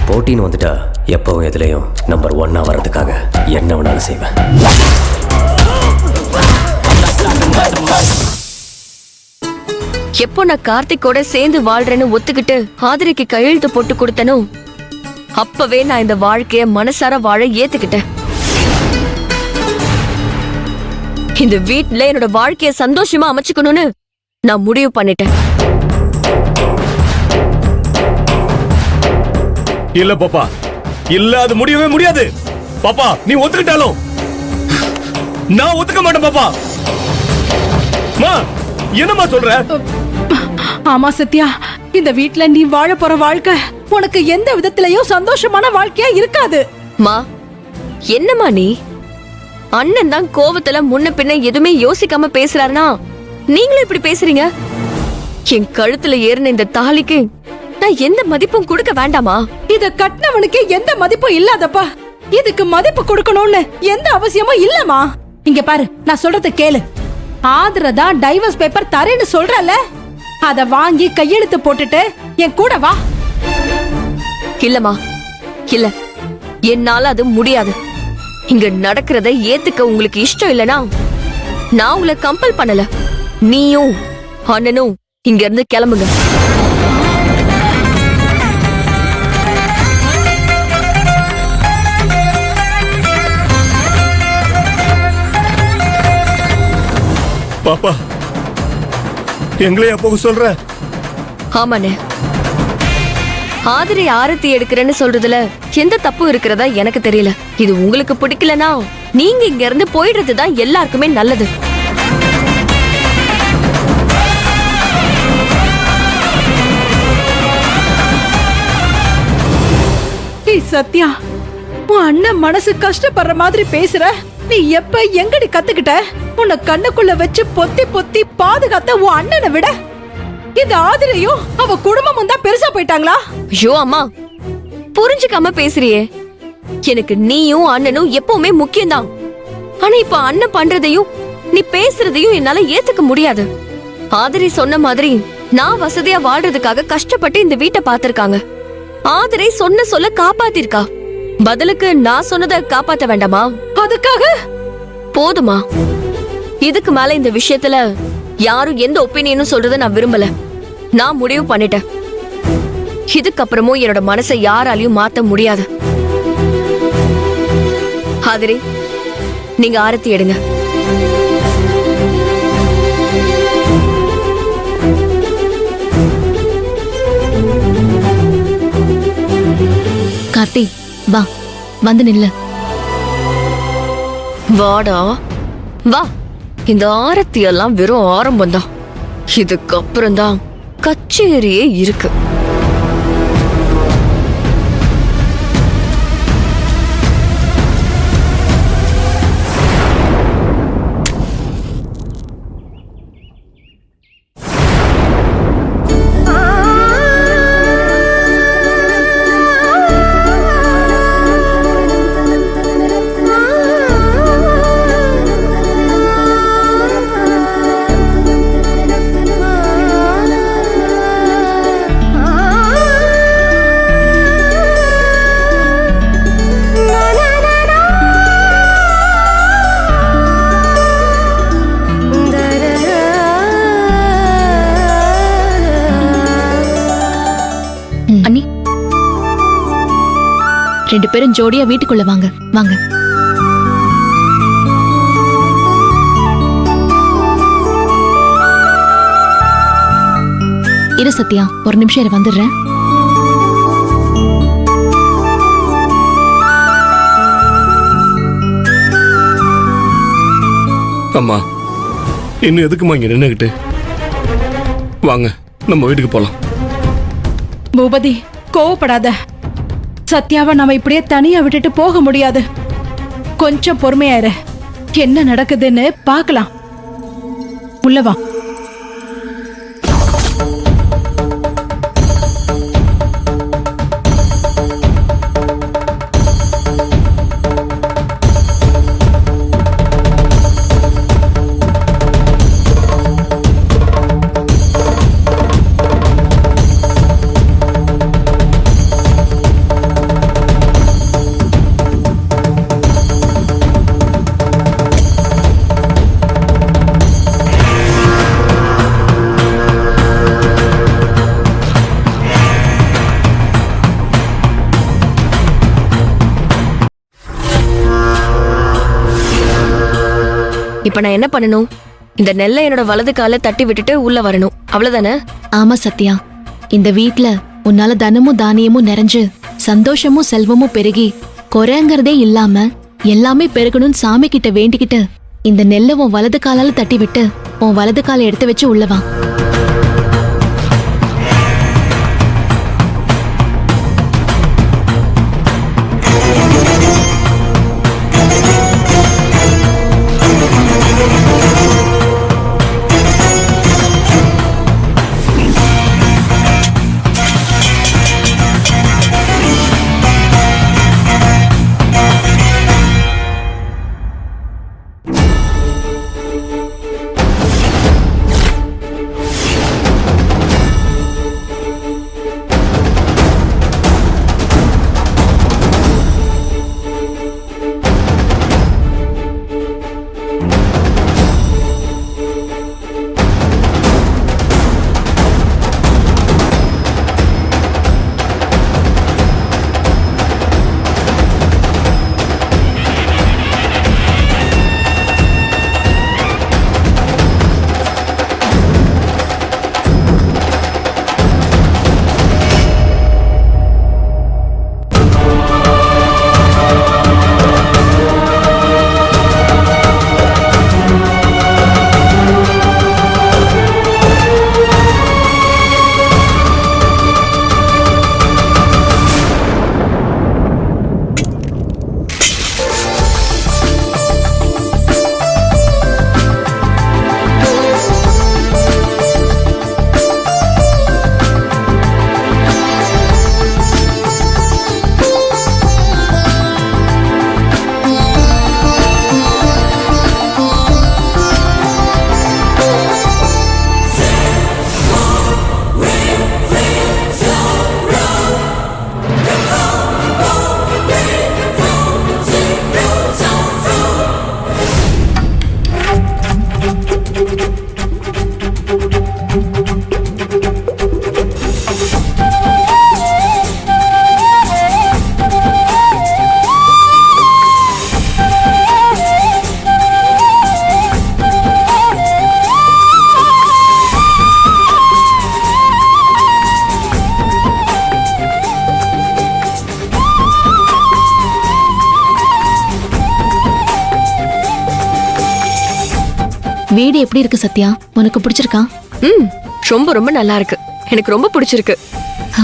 போட்டின்னு வந்துட்டா எப்பவும் எதுலையும் நம்பர் 1 வர்றதுக்காக என்ன வேணாலும் செய்வேன். எப்போ நான் கார்த்திக்கோட சேர்ந்து வாழ்றேன்னு ஒத்துக்கிட்டு ஆதிரைக்கு கையெழுத்து போட்டு கொடுத்தனோ அப்பவே நான் இந்த வாழ்க்கைய மனசார வாழ ஏத்துக்கிட்டேன். இந்த வீட்ல என்னோட வாழ்க்கைய சந்தோஷமா அமைச்சுக்கணும்னு நான் முடிவு பண்ணிட்டேன். இல்ல பாப்பா, இல்ல, அது முடியவே முடியாது. பாப்பா, நீ ஒத்துக்கிட்டாலும் நான் ஒத்துக்க மாட்டேன். பாப்பா, மா, என்னம்மா சொல்ற? ஆமா சத்யா, இந்த வீட்ல நீ வாழ போற வாழ்க்கை உனக்கு எந்த விதத்திலயும் சந்தோஷமான வாழ்க்கையா இருக்காது. மா, என்னம்மா நீ? அண்ணன் தான் கோவத்துல முன்ன பின்ன எதுவுமே யோசிக்காம பேசுறாருனா நீங்களும் இப்படி பேசுறீங்க? என் கழுத்துல ஏறின இந்த தாலிக்கு நான் எந்த மதிப்பும் கொடுக்க வேண்டாமா? இத கட்டினவனுக்கு எந்த மதிப்பும் இல்லாதப்பா, இதுக்கு மதிப்பு கொடுக்கணும்னு எந்த அவசியமும் இல்லமா. இங்க பாரு, நான் சொல்றத கேளு. ஆதிரதா டைவர்ஸ் பேப்பர் தரேன்னு சொல்றல, அத வாங்கி கையெழுத்து போட்டுட்டு என் கூட வா. இல்லம்மா, இல்ல, என்னால அது முடியாது. இங்க நடக்கிறத ஏத்துக்க உங்களுக்கு இஷ்டம் இல்லனா நான் உங்களை கம்பல் பண்ணல. நீயும் அண்ணனும் இங்க இருந்து கிளம்புங்க. பாப்பா, எங்களையா போக சொல்ற? ஆமாண்ணே, ஆதிரை ஆரத்தி எடுக்கிறேன்னு சொல்றதுல எந்த தப்பு இருக்கிறதா எனக்கு தெரியல. இது உங்களுக்கு பிடிக்கலனா நீங்க இங்க இருந்து போயிடுறதுதான் எல்லாருக்குமே நல்லது. சத்யா, உன் அண்ணன் மனசு கஷ்டப்படுற மாதிரி பேசுற. நீ எப்ப எங்கடி கத்துக்கிட்ட? உன்னை கண்ணுக்குள்ள வச்சு பொத்தி பொத்தி பாதுகாத்த உன் அண்ணனை விட இது ஆதிரையும் அவ குடும்பமும் தான் பெருசா போயிட்டாங்களா? ஐயோ அம்மா, புரிஞ்சுக்காம பேசுறியே. எனக்கு நீயும் அண்ணனும் எப்பவுமே முக்கியம்தான். ஆனா இப்ப அண்ணன் பண்றதையும் நீ பேசுறதையும் என்னால ஏத்துக்க முடியாது. ஆதிரை சொன்ன மாதிரி நான் வசதியா வாழ்றதுக்காக கஷ்டப்பட்டு இந்த வீட்டை பாத்திருக்காங்க. ஆதிரை சொன்ன சொல்ல காப்பாத்திருக்கா. பதிலுக்கு நான் சொன்னதை காப்பாத்த வேண்டாமா? அதுக்காக போதுமா? இதுக்கு மேல இந்த விஷயத்துல யாரும் எந்த ஒப்பீனியனும் சொல்றத நான் விரும்பல. நான் முடிவு பண்ணிட்டேன். இதுக்கப்புறமும் என்னோட மனசை யாராலையும் மாத்த முடியாது. ஆதிரை, நீங்க ஆரத்தி எடுங்க. கார்த்தி, வா, வந்து நில்லு. வாடா வா. இந்த ஆரத்தி எல்லாம் வெறும் ஆரம்பம் தான். இதுக்கப்புறம் தான் கச்சேரியே இருக்கு. அண்ணி, 2 பேரும் ஜோடியா வீட்டுக்குள்ள வாங்க. வாங்க. இரு சத்யா, ஒரு நிமிஷம் இரு, வந்துடுறேன். அம்மா, இன்னும் எதுக்குமா இங்க நின்னுகிட்டு? வாங்க, நம்ம வீட்டுக்கு போலாம். பூபதி, கோவப்படாத. சத்யாவை நம்ம இப்படியே தனியா விட்டுட்டு போக முடியாது. கொஞ்சம் பொறுமையா இரு. என்ன நடக்குதுன்னு பார்க்கலாம். உள்ள வா. இப்ப நான் என்ன பண்ணணும்? இந்த நெல்லை என்னோட வலது கால தட்டி விட்டுட்டு உள்ள வரணும், அவ்வளவுதானே? ஆமா சத்யா, இந்த வீட்ல உன்னால தனமும் தானியமும் நிறைஞ்சு சந்தோஷமும் செல்வமும் பெருகி குறைங்கிறதே இல்லாம எல்லாமே பெருகணும்னு சாமி கிட்ட வேண்டிக்கிட்டு இந்த நெல்லை உன் வலது காலால தட்டி விட்டு உன் வலது காலை எடுத்து வச்சு உள்ள வா. வீடு எப்படி இருக்கு சத்யா? உனக்கு பிடிச்சிருக்கா? ரொம்ப ரொம்ப நல்லா இருக்கு. எனக்கு ரொம்ப பிடிச்சிருக்கு. ஆ,